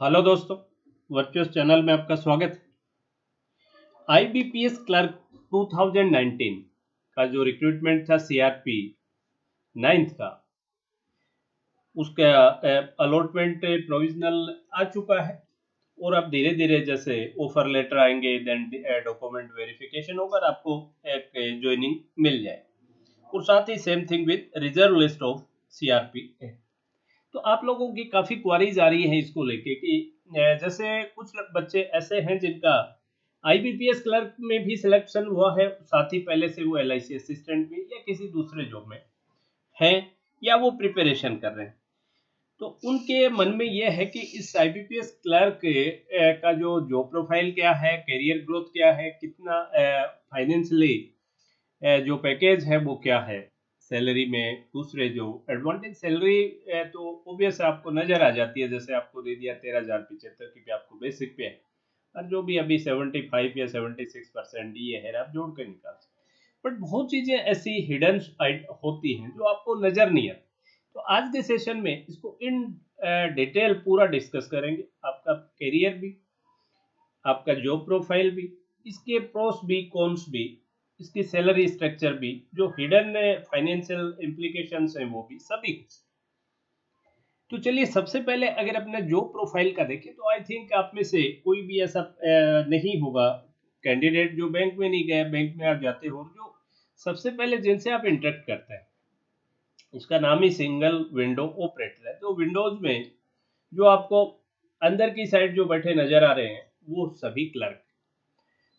Hello दोस्तों, virtuous channel में आपका स्वागत है। आईबीपीएस क्लर्क 2019 का जो रिक्रूटमेंट था सीआरपी 9th का, उसका अलॉटमेंट प्रोविजनल आ चुका है और अब धीरे धीरे जैसे ऑफर लेटर आएंगे देन डॉक्यूमेंट वेरिफिकेशन होगा, आपको एक ज्वाइनिंग मिल जाए। और साथ ही same thing with reserve list of CRP. तो आप लोगों की काफ़ी क्वारीज आ रही हैं इसको लेके कि जैसे कुछ बच्चे ऐसे हैं जिनका आईबीपीएस क्लर्क में भी सिलेक्शन हुआ है, साथ ही पहले से वो एलआईसी असिस्टेंट में या किसी दूसरे जॉब में हैं या वो प्रिपरेशन कर रहे हैं। तो उनके मन में ये है कि इस आईबीपीएस क्लर्क का जो जॉब प्रोफाइल क्या है, करियर ग्रोथ क्या है, कितना फाइनेंशियली जो पैकेज है वो क्या है, सैलरी में दूसरे जो एडवांटेज सैलरी तो ऑब्वियस आपको नजर आ जाती है। जैसे आपको दे दिया 13,075 की पे आपको बेसिक पे है, और जो भी अभी 75 या 76% ये है आप जोड़ के निकाल सकते। बट बहुत चीजें ऐसी हिडन होती हैं जो आपको नजर नहीं आती। तो आज के सेशन में इसको इन डिटेल पूरा डिस्कस करेंगे, आपका करियर भी, आपका जॉब प्रोफाइल भी, इसके प्रोस भी कॉन्स भी, इसकी सैलरी स्ट्रक्चर भी, जो हिडन फाइनेंशियल इम्प्लीकेशंस हैं वो भी, सभी। तो चलिए सबसे पहले अगर अपने जॉब प्रोफाइल का देखें तो आई थिंक आप में से कोई भी ऐसा नहीं होगा कैंडिडेट जो बैंक में नहीं गया। बैंक में आप जाते हो, जो सबसे पहले जिनसे आप इंटरेक्ट करते हैं उसका नाम ही सिंगल विंडो ऑपरेटर है। तो विंडोज में जो आपको अंदर की साइड जो बैठे नजर आ रहे हैं वो सभी क्लर्क।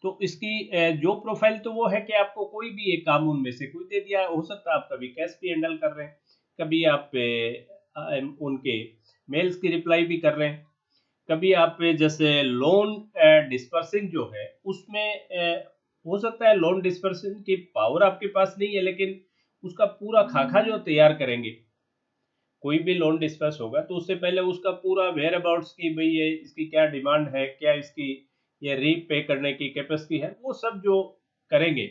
तो इसकी जो प्रोफाइल तो वो है कि आपको कोई भी एक काम उनमें से कोई दे दिया, हो सकता है आप कभी कैश भी हैंडल कर रहे हैं, कभी आप उनके मेल्स की रिप्लाई भी कर रहे हैं, कभी आप जैसे लोन डिस्पर्सिंग जो है उसमें हो सकता है लोन डिस्पर्सिंग की पावर आपके पास नहीं है, लेकिन उसका पूरा खाका जो तैयार करेंगे, कोई भी लोन डिस्कस होगा तो उससे पहले उसका पूरा वेयर अबाउट्स की भाई ये इसकी क्या डिमांड है, क्या इसकी ये रीपे करने की कैपेसिटी है, वो सब जो करेंगे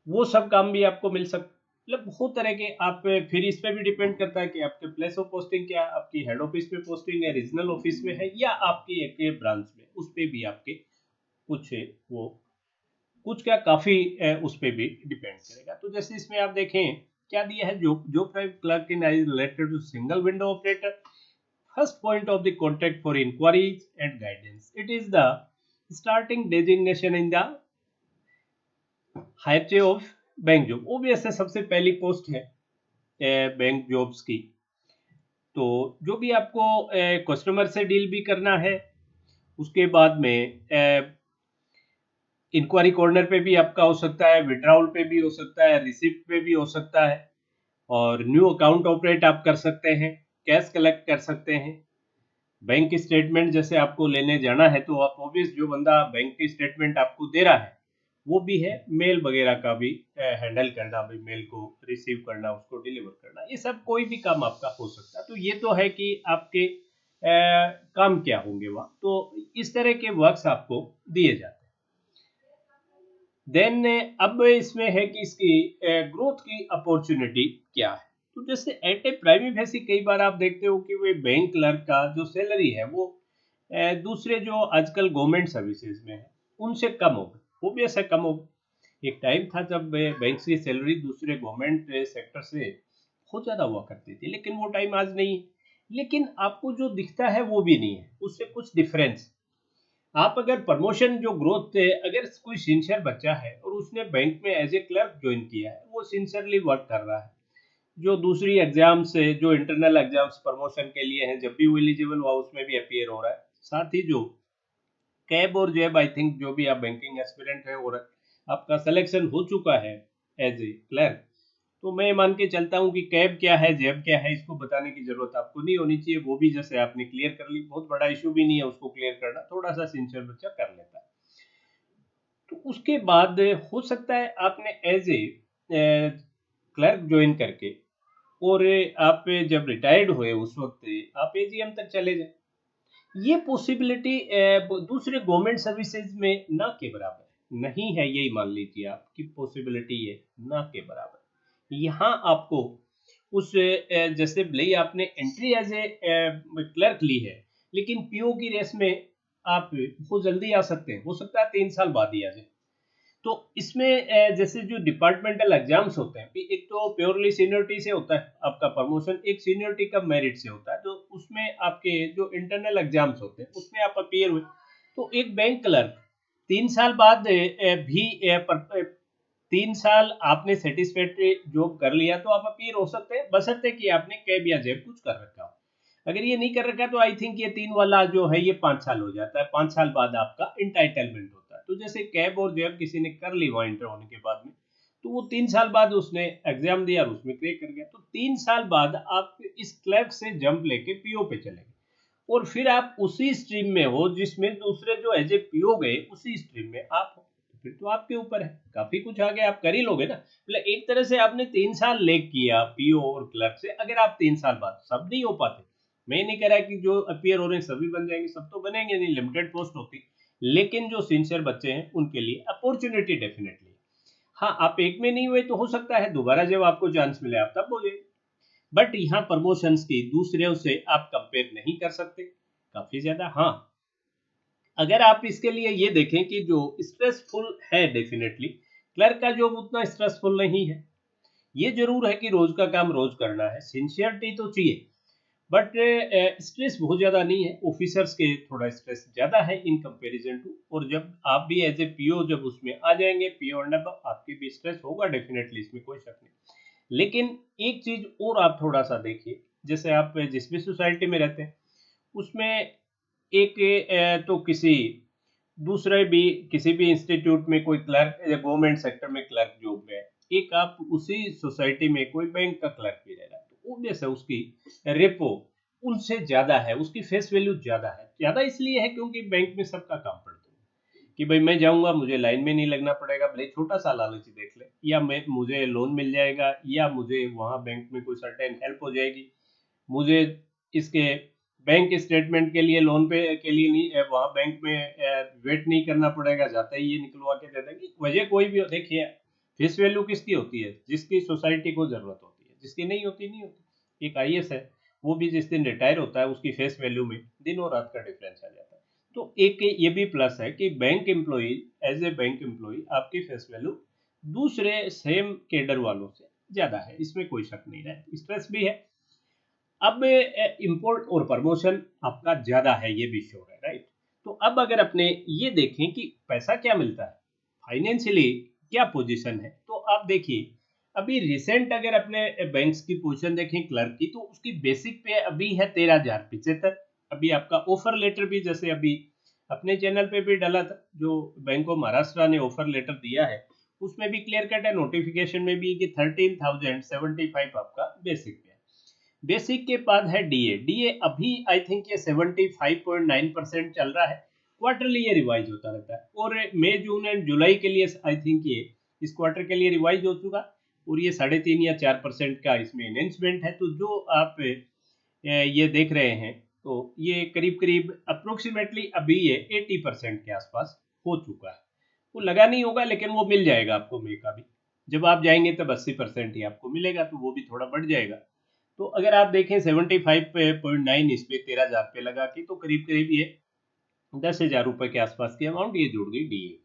वो सब काम भी आपको मिल सकता। मतलब बहुत तरह के आप फिर इस पे भी डिपेंड करता है कि आपके प्लेस ऑफ पोस्टिंग क्या, आपकी हेड ऑफिस में पोस्टिंग है, रीजनल ऑफिस में है, या आपकी एक ब्रांच में, उस पे भी आपके कुछ वो कुछ क्या काफी उस पे भी डिपेंड करेगा। तो जैसे इसमें आप देखें क्या दिया है, जो जो private clerk in I related to single window operator, first point of the contact for inquiries and guidance, it is the starting designation in the hierarchy of bank job. OBS है सबसे पहली पोस्ट है bank jobs की। तो जो भी आपको customer से डील भी करना है, उसके बाद में इंक्वायरी कॉर्नर पे भी आपका हो सकता है, विड्रॉल पे भी हो सकता है, रिसिप्ट पे भी हो सकता है, और न्यू अकाउंट ऑपरेट आप कर सकते हैं, कैश कलेक्ट कर सकते हैं, बैंक स्टेटमेंट जैसे आपको लेने जाना है तो आप ऑब्वियस जो बंदा बैंक की स्टेटमेंट आपको दे रहा है वो भी है, मेल वगैरह का भी हैंडल करना, भी मेल को रिसीव करना, उसको डिलीवर करना, ये सब कोई भी काम आपका हो सकता है। तो ये तो है कि आपके काम क्या होंगे वहाँ, तो इस तरह के वर्क्स आपको दिए जाते हैं। देन अब इसमें है कि इसकी ग्रोथ की अपॉर्चुनिटी क्या है। तो जैसे एट ए प्राइमरी बेसिस कई बार आप देखते हो कि वो बैंक क्लर्क का जो सैलरी है वो दूसरे जो आजकल गवर्नमेंट सर्विसेज में है उनसे कम हो गई, ओबियस है कम हो गई। एक टाइम था जब बैंक की सैलरी दूसरे गवर्नमेंट सेक्टर से बहुत ज़्यादा हुआ करती थी, लेकिन वो टाइम आज नहीं है। लेकिन आपको जो दिखता है वो भी नहीं है, उससे कुछ डिफरेंस। आप अगर प्रमोशन जो ग्रोथ है, अगर कोई सिंसियर बच्चा है और उसने बैंक में एज ए क्लर्क ज्वाइन किया है, वो सिंसियरली वर्क कर रहा है, जो दूसरी एग्जाम से जो इंटरनल एग्जाम्स प्रमोशन के लिए हैं जब भी वो एलिजिबल हुआ उसमें भी अपियर हो रहा है, साथ ही जो कैब और जेब आई थिंक जो भी आप बैंकिंग एस्पिरेंट है और आपका सिलेक्शन हो चुका है एज ए क्लर्क, तो मैं मान के चलता हूँ कि कैब क्या है जेब क्या है इसको बताने की जरूरत आपको नहीं होनी चाहिए। वो भी जैसे आपने क्लियर कर ली, बहुत बड़ा इशू भी नहीं है उसको क्लियर करना, थोड़ा सा सिंसियर बच्चा कर लेता है। तो उसके बाद हो सकता है आपने एज ए क्लर्क ज्वाइन करके और आप जब रिटायर्ड हुए उस वक्त आप एजीएम तक चले जाए, ये पॉसिबिलिटी दूसरे गवर्नमेंट सर्विसेज में ना के बराबर है, नहीं है, यही मान लीजिए आपकी पॉसिबिलिटी है ना के बराबर। यहाँ आपको जैसे भले ही आपने एंट्री एज ए क्लर्क ली है, लेकिन पीओ की रेस में आप वो जल्दी आ सकते हैं, हो सकता है 3 साल बाद ही आ जाए। तो इसमें जैसे जो डिपार्टमेंटल एग्जाम्स होते हैं, एक तो प्योरली सीनियरिटी से होता है आपका प्रमोशन, एक सीनियरिटी का मेरिट से होता है। तो उसमें आपके जो इंटरनल एग्जाम्स होते हैं उसमें आप अपीयर हुए, तो एक बैंक क्लर्क 3 साल बाद भी 3 साल आपने सेटिस्फैक्ट्री जॉब कर लिया तो आप अपीयर हो सकते हैं, बशर्ते कि आपने कैब या जेब कुछ कर रखा हो। अगर ये नहीं कर रखा तो आई थिंक ये 3 वाला जो है ये 5 साल हो जाता है, 5 साल बाद आपका इंटाइटलमेंट होता है। तो जैसे कैब और जेब किसी ने कर ली वहाँ इंटर होने के बाद में, तो वो 3 साल बाद उसने एग्जाम दिया और उसमें क्रैक कर गया, तो 3 साल बाद आप इस क्लर्क से जंप लेके पीओ पे चले गए, और फिर आप उसी स्ट्रीम में हो जिसमें दूसरे जो एज ए पीओ गए उसी स्ट्रीम में आप हो, तो फिर तो आपके ऊपर है, काफी कुछ आगे आप कर ही लोगे ना। मतलब एक तरह से आपने 3 साल लेग किया पीओ और क्लर्क से। अगर आप 3 साल बाद, सब नहीं हो पाते, मैं नहीं कह रहा कि जो अपियर हो रहे हैं सभी बन जाएंगे, सब तो बनेंगे नहीं, लिमिटेड पोस्ट होती, लेकिन जो सिंसियर बच्चे हैं उनके लिए अपॉर्चुनिटी डेफिनेटली। हाँ, आप एक में नहीं हुए तो हो सकता है दोबारा जब आपको चांस मिले आप तब बोले, बट यहाँ प्रमोशंस की दूसरे से आप कंपेयर नहीं कर सकते काफी ज्यादा। हाँ, अगर आप इसके लिए ये देखें कि जो स्ट्रेसफुल है, डेफिनेटली क्लर्क का जॉब उतना स्ट्रेसफुल नहीं है। ये जरूर है कि रोज का काम रोज करना है, सिंसियरिटी तो चाहिए, बट स्ट्रेस बहुत ज़्यादा नहीं है। ऑफिसर्स के थोड़ा स्ट्रेस ज़्यादा है इन कंपैरिजन टू, और जब आप भी एज ए पीओ जब उसमें आ जाएंगे, पीओ एंड अब आपकी भी स्ट्रेस होगा डेफिनेटली, इसमें कोई शक नहीं। लेकिन एक चीज़ और आप थोड़ा सा देखिए, जैसे आप जिस भी सोसाइटी में रहते हैं उसमें एक तो दूसरे भी किसी भी इंस्टीट्यूट में कोई क्लर्क या गवर्नमेंट सेक्टर में क्लर्क जॉब में है, एक आप उसी सोसाइटी में कोई बैंक का क्लर्क भी रह रहा है, तो ऑब्वियस है उसकी रेपो उनसे ज्यादा है, उसकी फेस वैल्यू ज्यादा है। ज्यादा इसलिए है क्योंकि बैंक में सबका काम पड़ता है कि भाई मैं जाऊंगा, मुझे लाइन में नहीं लगना पड़ेगा, भले छोटा सा लालच देख ले, या मैं मुझे लोन मिल जाएगा, या मुझे वहां बैंक में कोई सर्टेन हेल्प हो जाएगी, मुझे इसके बैंक स्टेटमेंट के लिए, लोन पे के लिए नहीं वहाँ बैंक में वेट नहीं करना पड़ेगा, जाते ही ये निकलवा के दे देंगे। वजह कोई भी हो, देखिए फेस वैल्यू किसकी होती है, जिसकी सोसाइटी को जरूरत होती है, जिसकी नहीं होती नहीं होती। एक आईएएस है, वो भी जिस दिन रिटायर होता है उसकी फेस वैल्यू में दिन और रात का डिफरेंस आ जाता है। तो एक ये भी प्लस है कि bank employee, as a bank employee आपकी फेस वैल्यू दूसरे सेम केडर वालों से ज्यादा है, इसमें कोई शक नहीं है, स्ट्रेस भी है। अब इम्पोर्ट और प्रमोशन आपका ज्यादा है, ये भी श्योर है, राइट। तो अब अगर अपने ये देखें कि पैसा क्या मिलता है, फाइनेंशियली क्या पोजीशन है, तो आप देखिए अभी रिसेंट अगर अपने बैंक्स की पोजीशन देखें क्लर्क की, तो उसकी बेसिक पे अभी है 13,075। अभी आपका ऑफर लेटर भी जैसे अभी अपने चैनल पे भी डाला था, जो बैंक ऑफ महाराष्ट्र ने ऑफर लेटर दिया है उसमें भी क्लियर कट है, नोटिफिकेशन में भी कि 13,075 आपका बेसिक पे है। बेसिक के बाद है डीए। डीए अभी आई थिंक ये 75.9% चल रहा है, क्वार्टरली ये रिवाइज होता रहता है, और मई जून एंड जुलाई के लिए आई थिंक ये इस क्वार्टर के लिए रिवाइज हो चुका, और ये 3.5 या 4% का इसमें एनहेंसमेंट है। तो जो आप ये देख रहे हैं, तो ये करीब करीब अप्रोक्सीमेटली अभी ये 80% के आसपास हो चुका है। वो लगा नहीं होगा लेकिन वो मिल जाएगा आपको मई का भी, जब आप जाएंगे तब 80% ही आपको मिलेगा, तो वो भी थोड़ा बढ़ जाएगा। तो अगर आप देखें 75.9 इस पे 13,000 पे लगा के, तो करीब करीब ये 10,000 रुपए के आसपास की अमाउंट ये जुड़ गई डीए।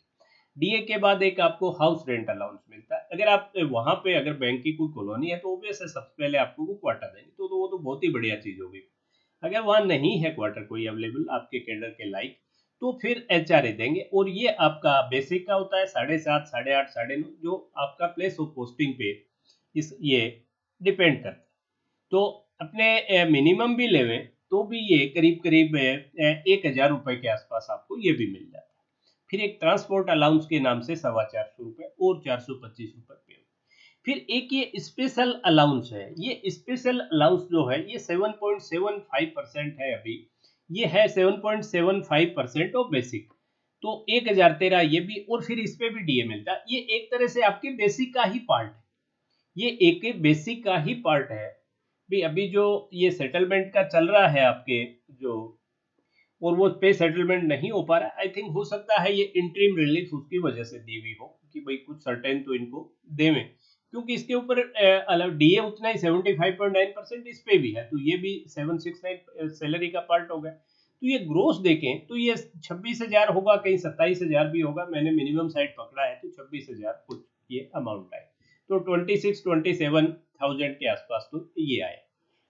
डीए के बाद एक आपको हाउस रेंट अलाउंस मिलता है। अगर आप वहां पे अगर बैंक की कोई कॉलोनी है तो ऑब्वियस है सबसे पहले आपको वो क्वार्टर देंगे, तो वो तो बहुत ही बढ़िया चीज होगी। अगर वहां नहीं है क्वार्टर कोई अवेलेबल आपके कैडर के लाइक, तो फिर एचआरए देंगे, और ये आपका बेसिक का होता है 7.5, 8.5, 9.5, जो आपका प्लेस ऑफ पोस्टिंग पे इस ये डिपेंड करता है। तो अपने मिनिमम भी लेवे तो भी ये करीब करीब 1,000 रुपए के आसपास आपको ये भी मिल जाता है। फिर एक ट्रांसपोर्ट अलाउंस के नाम से 425 रुपए और 425 रुपए पे। फिर एक ये स्पेशल अलाउंस है, ये स्पेशल अलाउंस जो है ये 7.75% है अभी, ये है 7.75% ऑफ बेसिक। तो 1,013 ये भी, और फिर इस पे भी डीए मिलता है। ये एक तरह से आपके बेसिक का ही पार्ट है, ये एक बेसिक का ही पार्ट है भी। अभी जो ये सेटलमेंट का चल रहा है आपके जो, और वो पे सेटलमेंट नहीं हो पा रहा, आई थिंक हो सकता है ये इंटरिम रिलीफ उसकी वजह से दी हुई हो कि भाई कुछ सर्टेन तो इनको देवें, क्योंकि इसके ऊपर डीए उतना ही 75.9% इस पे भी है, तो ये भी 769 सैलरी का पार्ट होगा। तो ये ग्रोस देखें तो ये 26,000 होगा, कहीं 27,000 भी होगा, मैंने मिनिमम साइड पकड़ा है तो 26,000 कुछ ये अमाउंट आए, तो 26-27,000 के आसपास तो ये आए।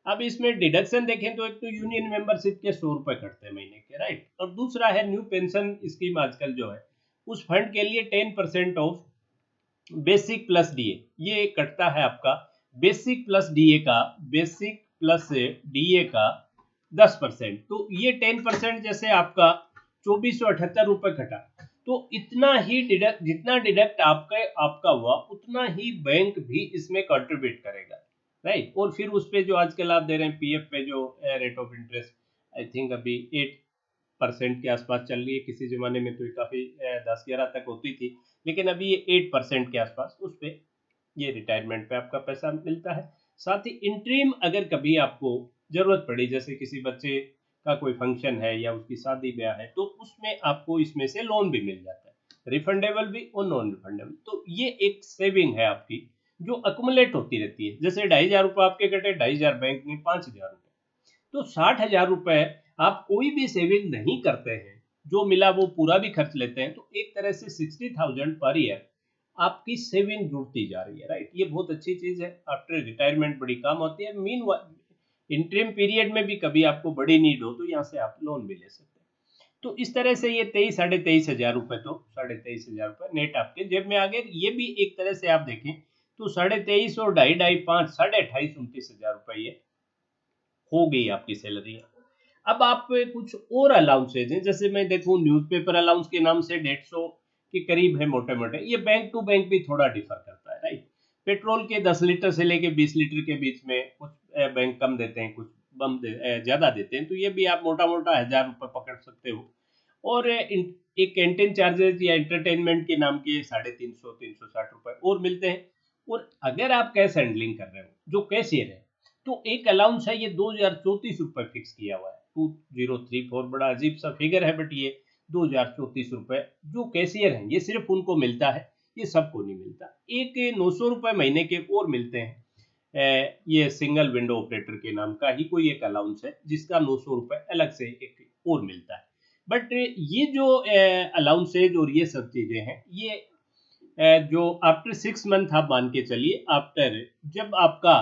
अब इसमें डिडक्शन देखें तो एक तो यूनियन मेंबरशिप के 100 रुपए कटते हैं महीने के, राइट, और दूसरा है न्यू पेंशन स्कीम आजकल जो है उस फंड के लिए 10% ऑफ बेसिक प्लस डीए ये कटता है आपका। बेसिक प्लस डीए का, बेसिक प्लस डीए का 10%, तो ये 10% जैसे आपका 2478 रुपए कटा, तो इतना ही डिडक्ट, जितना डिडक्ट आपका हुआ उतना ही बैंक भी इसमें कंट्रीब्यूट करेगा, राइट। और फिर उस पे जो आजकल आप दे रहे हैं पीएफ पे जो rate of interest, I think अभी 8% के आसपास चल रही है, किसी जमाने में तो ये काफी 10-11 तक होती थी, लेकिन अभी ये 8% के आसपास उस पे ये रिटायरमेंट पे आपका पैसा मिलता है। साथ ही इंट्रीम अगर कभी आपको जरूरत पड़ी, जैसे किसी बच्चे का कोई फंक्शन है या उसकी शादी ब्याह है, तो उसमें आपको इसमें से लोन भी मिल जाता है, रिफंडेबल भी और नॉन रिफंडेबल। तो ये एक सेविंग है आपकी जो अकुमुलेट होती रहती है, जैसे 2,500 रुपये आपके कटे, 2,500 बैंक ने 5,000 रुपये, तो 60,000 रुपये आप कोई भी सेविंग नहीं करते हैं, जो मिला वो पूरा भी खर्च लेते हैं, तो एक तरह से 60,000 पर ईयर आपकी सेविंग जुड़ती जा रही है, राइट। ये बहुत अच्छी चीज है, आफ्टर रिटायरमेंट बड़ी काम होती है। मीन इंटरिम पीरियड में भी कभी आपको बड़ी नीड हो तो यहाँ से आप लोन भी ले सकते हैं। तो इस तरह से ये 23-23,500 रुपए, तो 23,500 रुपए नेट आपके जेब में आ गए। ये भी एक तरह से आप देखें तो 23,500 और 2.5, 5, 28,29,000 रुपए ये हो गई आपकी सैलरी। अब आप कुछ और अलाउंसेज हैं, जैसे मैं देखूं न्यूज़पेपर अलाउंस के नाम से 150 के करीब है मोटे मोटे, ये बैंक टू बैंक भी थोड़ा डिफर करता है, राइट। पेट्रोल के 10 लीटर से लेके 20 लीटर के बीच में कुछ बैंक कम देते हैं, कुछ ज्यादा देते हैं, तो ये भी आप मोटा मोटा 1,000 रुपये पकड़ सकते हो। और एक कैंटीन चार्जेस या एंटरटेनमेंट के नाम के 350-360 रुपए और मिलते हैं। और अगर आप कैश हैंडलिंग कर रहे हो, जो कैशियर है, तो एक अलाउंस है, ये 2,034 रुपए फिक्स किया हुआ है, 2034, बड़ा अजीब सा फिगर है, बट ये 2,034 रुपए जो कैशियर हैं ये सिर्फ उनको मिलता है, ये सबको नहीं मिलता। एक 900 रुपए महीने के और मिलते हैं, ये सिंगल विंडो ऑपरेटर के नाम का ही कोई एक अलाउंस है, जिसका 900 रुपए अलग से एक और मिलता है। बट ये जो अलाउंसेज और ये सब चीजें हैं, ये जो आफ्टर 6 मंथ आप मान के चलिए, आफ्टर जब आपका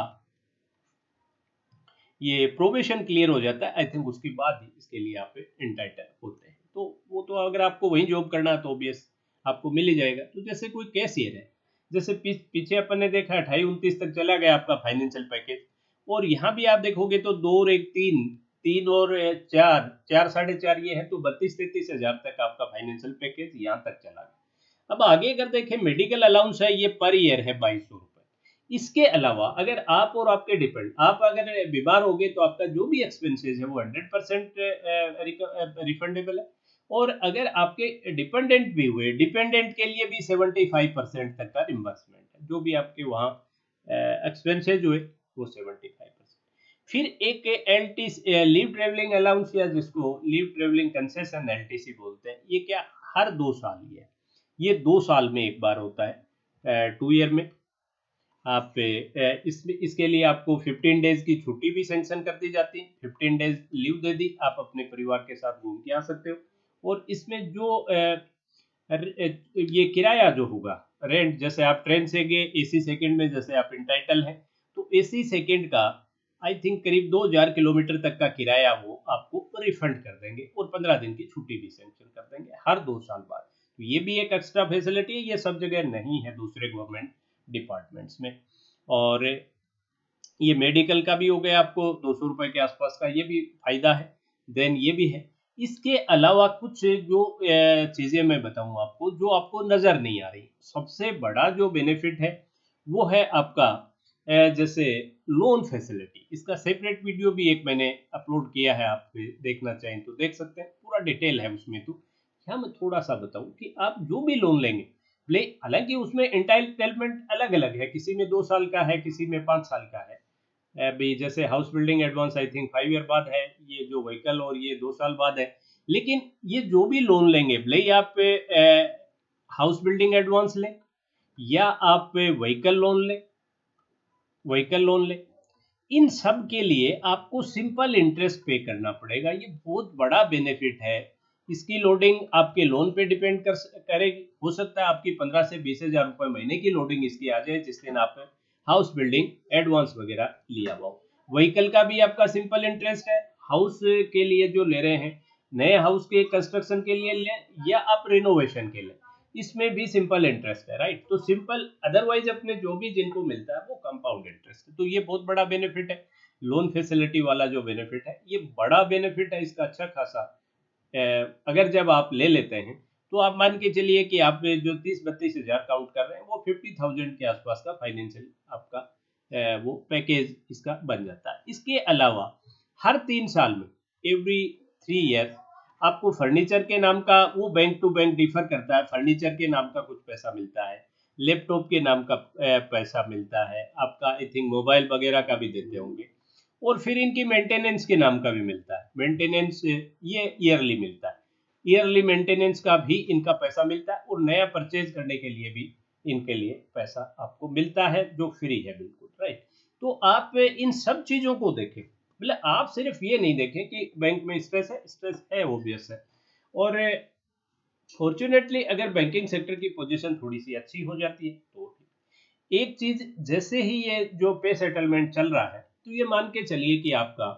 ये प्रोबेशन क्लियर हो जाता है, आई थिंक उसके बाद ही इसके लिए आप इंटाइटल होते हैं। तो वो तो अगर आपको वही जॉब करना है तो ऑब्वियस आपको मिल ही जाएगा। तो जैसे कोई कैशियर है, जैसे पीछे अपन ने देखा 28-29 तक चला गया आपका फाइनेंशियल पैकेज, और यहाँ भी आप देखोगे तो 2 और 1 3, 3 और 4, 4 4.5 ये है, तो 32-33 हजार तक आपका फाइनेंशियल पैकेज यहाँ तक चला गया। अब आगे अगर देखें मेडिकल अलाउंस है, ये पर ईयर है 2,200 रुपए। इसके अलावा अगर आप और आपके डिपेंड, आप अगर बीमार हो गए तो आपका जो भी एक्सपेंसेस है वो 100% रिफंडेबल है। और अगर आपके डिपेंडेंट भी हुए, डिपेंडेंट के लिए भी 75% तक का रिम्बर्समेंट है, जो भी आपके वहाँ एक्सपेंसेज हुए वो 75%। फिर एक एल लीव ट्रेवलिंग अलाउंस, या जिसको लीव ट्रेवलिंग कंसेशन एलटीसी बोलते हैं, ये क्या हर 2 साल ही है, ये 2 साल में एक बार होता है, 2 ईयर में। आप इसके लिए आपको 15 डेज की छुट्टी भी सेंक्शन कर दी जाती है, 15 डेज लीव दे दी, आप अपने परिवार के साथ घूम के आ सकते हो। और इसमें जो ये किराया जो होगा, रेंट, जैसे आप ट्रेन से गए एसी सेकंड में, जैसे आप इंटाइटल हैं, तो एसी सेकंड का आई थिंक करीब 2,000 किलोमीटर तक का किराया वो आपको रिफंड कर देंगे, और 15 दिन की छुट्टी भी सेंक्शन कर देंगे हर 2 साल बाद। तो ये भी एक एक्स्ट्रा फैसिलिटी है, ये सब जगह नहीं है दूसरे गवर्नमेंट डिपार्टमेंट्स में। और ये मेडिकल का भी हो गया आपको 200 रुपए के आसपास का, ये भी फायदा है। देन ये भी है। इसके अलावा कुछ जो चीजें मैं बताऊं आपको, जो आपको नजर नहीं आ रही, सबसे बड़ा जो बेनिफिट है वो है आपका जैसे लोन फैसिलिटी। इसका सेपरेट वीडियो भी एक मैंने अपलोड किया है, आप देखना चाहें तो देख सकते हैं, पूरा डिटेल है उसमें। तो यहाँ मैं थोड़ा सा बताऊं कि आप जो भी लोन लेंगे, हालांकि उसमें एंटाइटलमेंट अलग अलग है, किसी में 2 साल का है, किसी में 5 साल का है। अभी जैसे house building advance I think 5 year बाद है, ये जो व्हीकल, और ये 2 साल बाद है। लेकिन ये जो भी लोन लेंगे, भले ही आप हाउस बिल्डिंग एडवांस लें या आप व्हीकल लोन लें व्हीकल लोन ले, इन सब के लिए आपको सिंपल इंटरेस्ट पे करना पड़ेगा। ये बहुत बड़ा बेनिफिट है। इसकी लोडिंग आपके लोन पे डिपेंड करेगी। हो सकता है आपकी 15 से 20 हज़ार रुपये महीने की लोडिंग इसकी आ जाए जिस दिन आप हाउस बिल्डिंग एडवांस वगैरह लिया हुआ हो। व्हीकल का भी आपका सिंपल इंटरेस्ट है, हाउस के लिए जो ले रहे हैं, नए हाउस के कंस्ट्रक्शन के लिए लें या आप रिनोवेशन के लिए, इसमें भी सिंपल इंटरेस्ट है, राइट। तो सिंपल, अदरवाइज अपने जो भी जिनको मिलता है वो कंपाउंड इंटरेस्ट है। तो ये बहुत बड़ा बेनिफिट है, लोन फैसिलिटी वाला जो बेनिफिट है, ये बड़ा बेनिफिट है इसका, अच्छा खासा। अगर जब आप ले लेते हैं तो आप मान के चलिए कि आप जो 30-32 हज़ार काउंट कर रहे हैं वो 50,000 के आसपास का फाइनेंशियल आपका वो पैकेज इसका बन जाता है। इसके अलावा हर 3 साल में, एवरी 3 ईयर, आपको फर्नीचर के नाम का, वो बैंक टू बैंक डिफर करता है, फर्नीचर के नाम का कुछ पैसा मिलता है, लैपटॉप के नाम का पैसा मिलता है आपका, आई थिंक मोबाइल वगैरह का भी देते होंगे, और फिर इनकी मेंटेनेंस के नाम का भी मिलता है। मेंटेनेंस ये ईयरली मिलता है, ईयरली मेंटेनेंस का भी इनका पैसा मिलता है, और नया परचेज करने के लिए भी इनके लिए पैसा आपको मिलता है जो फ्री है, बिल्कुल राइट। तो आप इन सब चीज़ों को देखें, मतलब आप सिर्फ ये नहीं देखें कि बैंक में स्ट्रेस है ओबियस है, और फॉर्चुनेटली अगर बैंकिंग सेक्टर की पोजीशन थोड़ी सी अच्छी हो जाती है तो एक चीज, जैसे ही ये जो पे सेटलमेंट चल रहा है, तो ये मान के चलिए कि आपका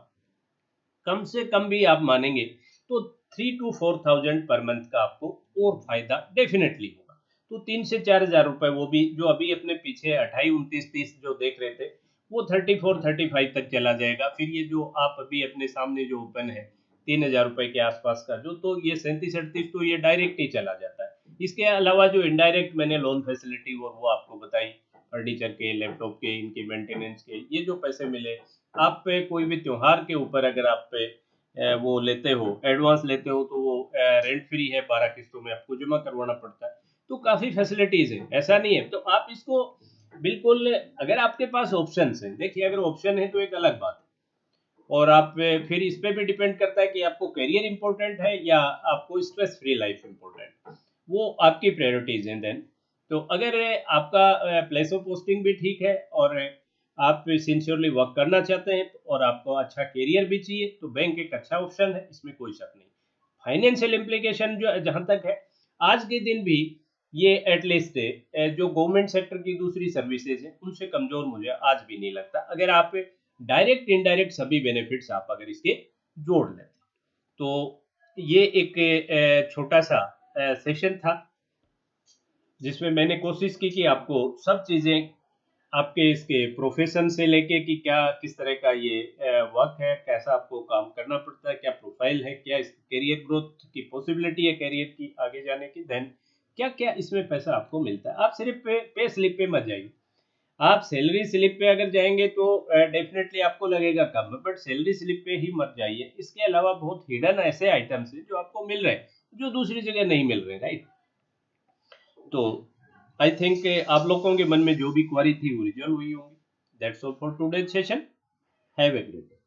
कम से कम भी आप मानेंगे तो 3 to 4 thousand पर मंथ का आपको और फायदा डेफिनेटली होगा। तो 3 से 4 हज़ार रुपए, वो भी जो अभी अपने पीछे 28, 29, 30 जो देख रहे थे, वो 34, 35 तक चला जाएगा। फिर ये जो आप अभी अपने सामने जो ओपन है 3 हज़ार रुपए के आसपास का जो, तो ये 37, 38 तो ये डायरेक्ट ही चला जाता है। इसके अलावा जो इनडायरेक्ट मैंने लोन फैसिलिटी और वो आपको बताई, फर्नीचर के, लैपटॉप के, इनके मेंटेनेंस के, ये जो पैसे मिले, आप पे कोई भी त्योहार के ऊपर अगर आप पे वो लेते हो, एडवांस लेते हो, तो वो रेंट फ्री है, 12 किस्तों में आपको जमा करवाना पड़ता है। तो काफ़ी फैसिलिटीज़ है, ऐसा नहीं है। तो आप इसको बिल्कुल, अगर आपके पास ऑप्शन हैं, देखिए अगर ऑप्शन है तो एक अलग बात है, और आप फिर इस पे भी डिपेंड करता है कि आपको करियर इंपॉर्टेंट है या आपको स्ट्रेस फ्री लाइफ इंपॉर्टेंट, वो आपकी प्रायोरिटीज हैं देन। तो अगर आपका प्लेस ऑफ पोस्टिंग भी ठीक है और आप सिंसियरली वर्क करना चाहते हैं और आपको अच्छा करियर भी चाहिए, तो बैंक एक अच्छा ऑप्शन है, इसमें कोई शक नहीं। फाइनेंशियल इम्प्लीकेशन जो जहाँ तक है, आज के दिन भी ये एटलीस्ट जो गवर्नमेंट सेक्टर की दूसरी सर्विसेज हैं उनसे कमजोर मुझे आज भी नहीं लगता, अगर आप डायरेक्ट इनडायरेक्ट सभी बेनिफिट्स आप अगर इसके जोड़ लें। तो ये एक छोटा सा सेशन था जिसमें मैंने कोशिश की कि आपको सब चीज़ें, आपके इसके प्रोफेशन से लेके कि क्या किस तरह का ये वर्क है, कैसा आपको काम करना पड़ता है, क्या प्रोफाइल है, क्या इस करियर ग्रोथ की पॉसिबिलिटी है, करियर की आगे जाने की, देन क्या क्या इसमें पैसा आपको मिलता है। आप सिर्फ पे स्लिप पे मत जाइए। आप सैलरी स्लिप पे अगर जाएंगे तो डेफिनेटली आपको लगेगा कम, बट सैलरी स्लिप पे ही मत जाइए। इसके अलावा बहुत हिडन ऐसे आइटम्स हैं जो आपको मिल रहे हैं, जो दूसरी जगह नहीं मिल रहे, राइट। तो आई थिंक आप लोगों के मन में जो भी क्वारी थी वो रिजॉल्व हुई होंगी। That's all for today session. Have a great day.